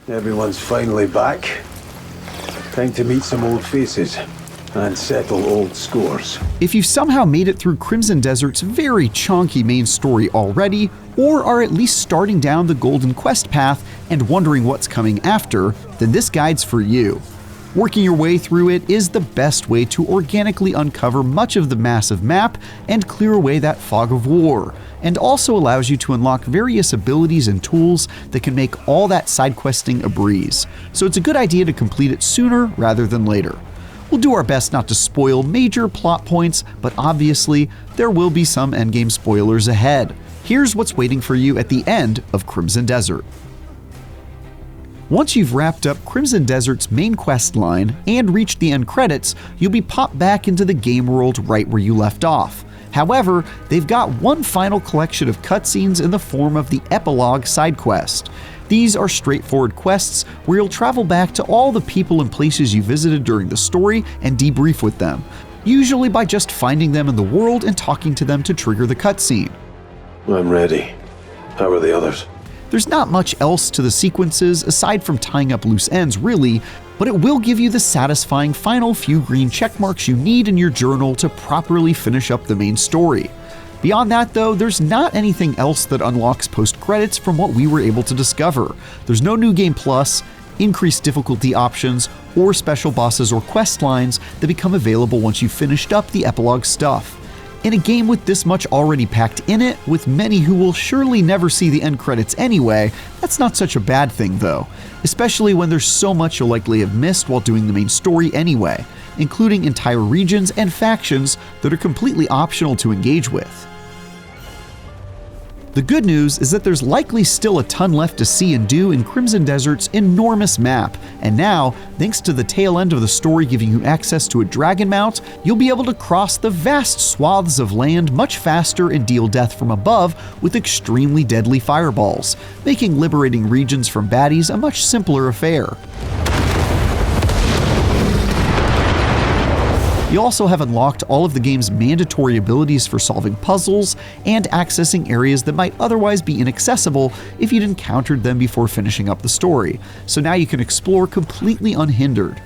Everyone's finally back. Time to meet some old faces and settle old scores. If you've somehow made it through Crimson Desert's very chonky main story already, or are at least starting down the Golden Quest path and wondering what's coming after, then this guide's for you. Working your way through it is the best way to organically uncover much of the massive map and clear away that fog of war, and also allows you to unlock various abilities and tools that can make all that side questing a breeze. So it's a good idea to complete it sooner rather than later. We'll do our best not to spoil major plot points, but obviously there will be some endgame spoilers ahead. Here's what's waiting for you at the end of Crimson Desert. Once you've wrapped up Crimson Desert's main quest line and reached the end credits, you'll be popped back into the game world right where you left off. However, they've got one final collection of cutscenes in the form of the Epilogue side quest. These are straightforward quests where you'll travel back to all the people and places you visited during the story and debrief with them, usually by just finding them in the world and talking to them to trigger the cutscene. I'm ready. How are the others? There's not much else to the sequences aside from tying up loose ends really, but it will give you the satisfying final few green check marks you need in your journal to properly finish up the main story. Beyond that though, there's not anything else that unlocks post-credits from what we were able to discover. There's no New Game Plus, increased difficulty options, or special bosses or quest lines that become available once you've finished up the epilogue stuff. In a game with this much already packed in it, with many who will surely never see the end credits anyway, that's not such a bad thing though, especially when there's so much you'll likely have missed while doing the main story anyway, including entire regions and factions that are completely optional to engage with. The good news is that there's likely still a ton left to see and do in Crimson Desert's enormous map, and now, thanks to the tail end of the story giving you access to a dragon mount, you'll be able to cross the vast swaths of land much faster and deal death from above with extremely deadly fireballs, making liberating regions from baddies a much simpler affair. You also have unlocked all of the game's mandatory abilities for solving puzzles and accessing areas that might otherwise be inaccessible if you'd encountered them before finishing up the story, so now you can explore completely unhindered.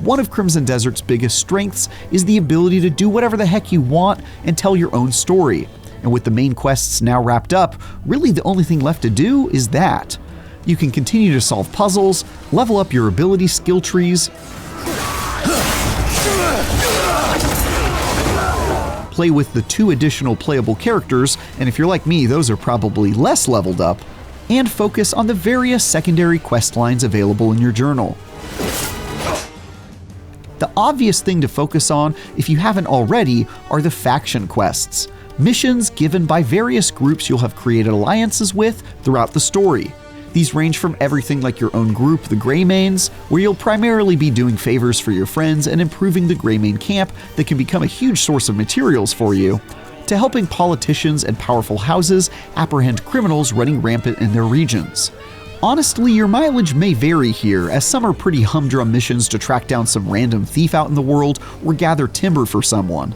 One of Crimson Desert's biggest strengths is the ability to do whatever the heck you want and tell your own story, and with the main quests now wrapped up, really the only thing left to do is that. You can continue to solve puzzles, level up your ability skill trees, play with the 2 additional playable characters, and if you're like me, those are probably less leveled up, and focus on the various secondary quest lines available in your journal. The obvious thing to focus on, if you haven't already, are the faction quests, missions given by various groups you'll have created alliances with throughout the story. These range from everything like your own group, the Greymanes, where you'll primarily be doing favors for your friends and improving the Greymane camp that can become a huge source of materials for you, to helping politicians and powerful houses apprehend criminals running rampant in their regions. Honestly, your mileage may vary here, as some are pretty humdrum missions to track down some random thief out in the world or gather timber for someone.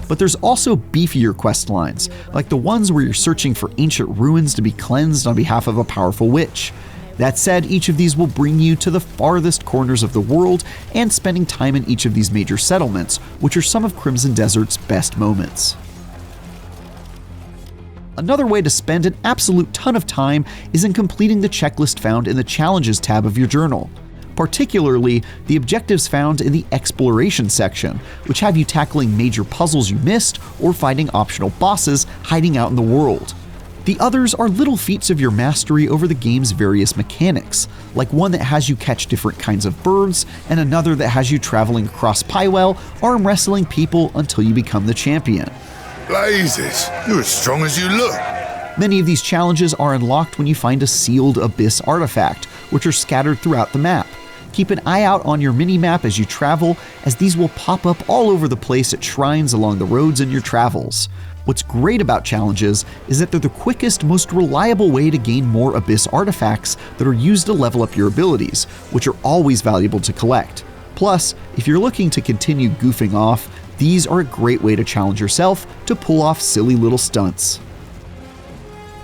But there's also beefier quest lines, like the ones where you're searching for ancient ruins to be cleansed on behalf of a powerful witch. That said, each of these will bring you to the farthest corners of the world and spending time in each of these major settlements, which are some of Crimson Desert's best moments. Another way to spend an absolute ton of time is in completing the checklist found in the Challenges tab of your journal. Particularly, the objectives found in the Exploration section, which have you tackling major puzzles you missed or fighting optional bosses hiding out in the world. The others are little feats of your mastery over the game's various mechanics, like one that has you catch different kinds of birds, and another that has you traveling across Pywel, arm wrestling people until you become the champion. Blazes, you're as strong as you look. Many of these challenges are unlocked when you find a sealed Abyss artifact, which are scattered throughout the map. Keep an eye out on your mini-map as you travel, as these will pop up all over the place at shrines along the roads in your travels. What's great about challenges is that they're the quickest, most reliable way to gain more Abyss artifacts that are used to level up your abilities, which are always valuable to collect. Plus, if you're looking to continue goofing off, these are a great way to challenge yourself to pull off silly little stunts.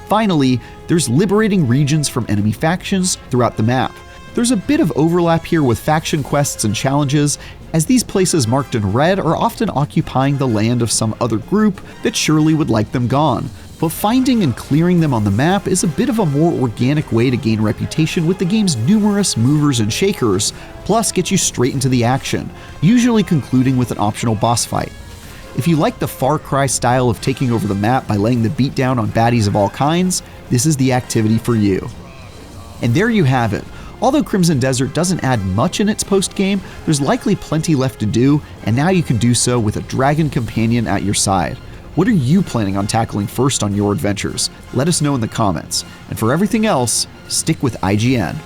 Finally, there's liberating regions from enemy factions throughout the map. There's a bit of overlap here with faction quests and challenges, as these places marked in red are often occupying the land of some other group that surely would like them gone. But finding and clearing them on the map is a bit of a more organic way to gain reputation with the game's numerous movers and shakers, plus get you straight into the action, usually concluding with an optional boss fight. If you like the Far Cry style of taking over the map by laying the beat down on baddies of all kinds, this is the activity for you. And there you have it. Although Crimson Desert doesn't add much in its post-game, there's likely plenty left to do, and now you can do so with a dragon companion at your side. What are you planning on tackling first on your adventures? Let us know in the comments. And for everything else, stick with IGN.